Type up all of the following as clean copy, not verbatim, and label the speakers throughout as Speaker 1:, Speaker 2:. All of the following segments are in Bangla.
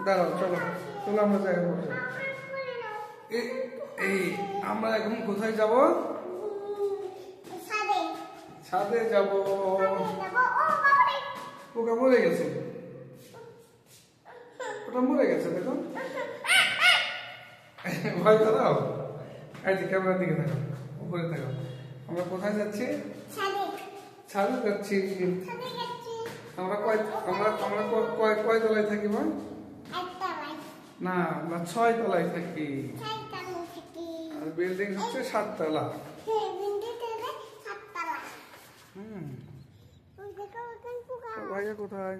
Speaker 1: দাঁড়াও, চলো চলো আমরা যাই। এই আমরা এখন কোথায় যাব? ছাদে যাব। পোকা মরে গেছে, ওটা মরে গেছে দেখো। ভয় দাও, এই যে ক্যামেরার দিকে থাকো, উপরে থাকো। আমরা কোথায় যাচ্ছি? ছাদে যাচ্ছি। আমরা কয় তলায় থাকি? না, আমরা 6 তলায় থাকি। আর বিল্ডিং হচ্ছে 7 তলা। ভাইয়া কোথায়?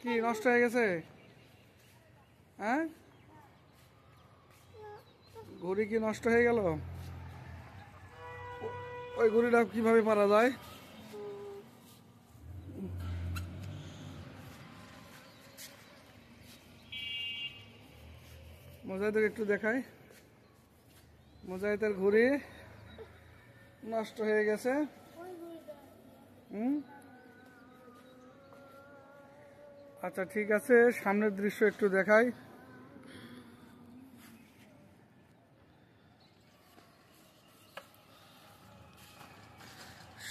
Speaker 1: কি নষ্ট হয়ে গেছে? হ্যাঁ, ঘড়ি কি নষ্ট হয়ে গেল? ওই ঘড়িটা কিভাবে পারা যায়? মোজাহিদের একটু দেখাই। মোজাহিদের ঘড়ি নষ্ট হয়ে গেছে। আচ্ছা ঠিক আছে, সামনের দৃশ্য একটু দেখাই।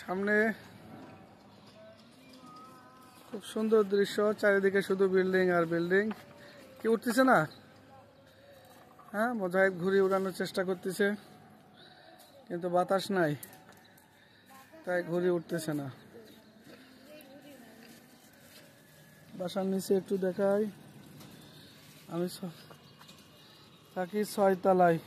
Speaker 1: সামনে খুব সুন্দর দৃশ্য, চারিদিকে শুধু বিল্ডিং আর বিল্ডিং। কি উঠতেছে না? হ্যাঁ, মোজাহিদ ঘুড়ি উড়ানোর চেষ্টা করতেছে, কিন্তু বাতাস নাই, তাই ঘুড়ি উঠতেছে না। বাসার নিচে একটু দেখাই। আমি থাকি 6 তলায়।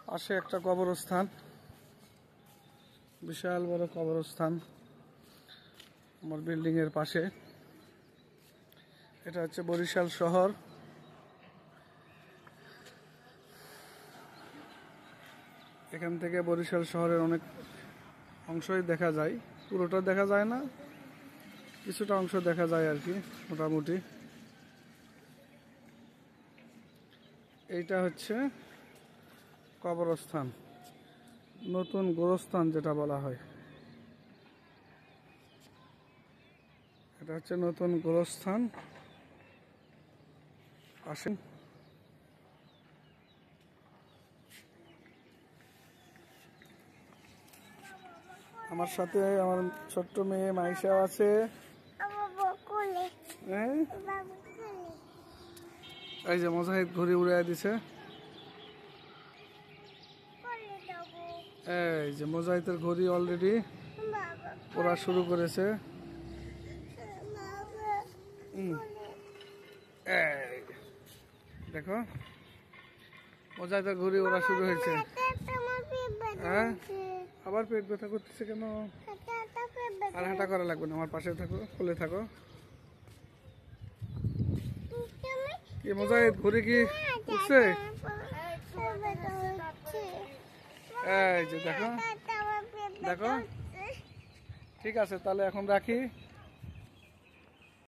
Speaker 1: পাশে একটা কবরস্থান, বিশাল বড় কবরস্থান আমার বিল্ডিং এর পাশে। এটা হচ্ছে বরিশাল শহর। এখান থেকে বরিশাল শহরের অনেক অংশই দেখা যায়, পুরোটা দেখা যায় না, কিছুটা অংশ দেখা যায় আর কি, মোটামুটি। এইটা হচ্ছে কবরস্থান, নতুন গোরস্থান যেটা বলা হয়। এটা হচ্ছে নতুন গোরস্থান। আসেন, আমার সাথে আমার ছোট্ট মেয়ে মাইশা আছে। এই যে মোজাহিদ ঘুড়ি উড়াই দিছে। এই যে মোজাহিদের ঘড়ি অলরেডি ওরা শুরু করেছে। দেখো, মোজাহিদের ঘড়ি ওরা শুরু হয়েছে। হ্যাঁ, আবার পেট ব্যথা করতেছে কেন? আর হাঁটা করা লাগবে না, আমার পাশে থাকো, কোলে থাকো। কি মোজাহিদ ঘড়ি কি উঠছে? এই যে দেখো দেখো। ঠিক আছে, তাহলে এখন রাখি।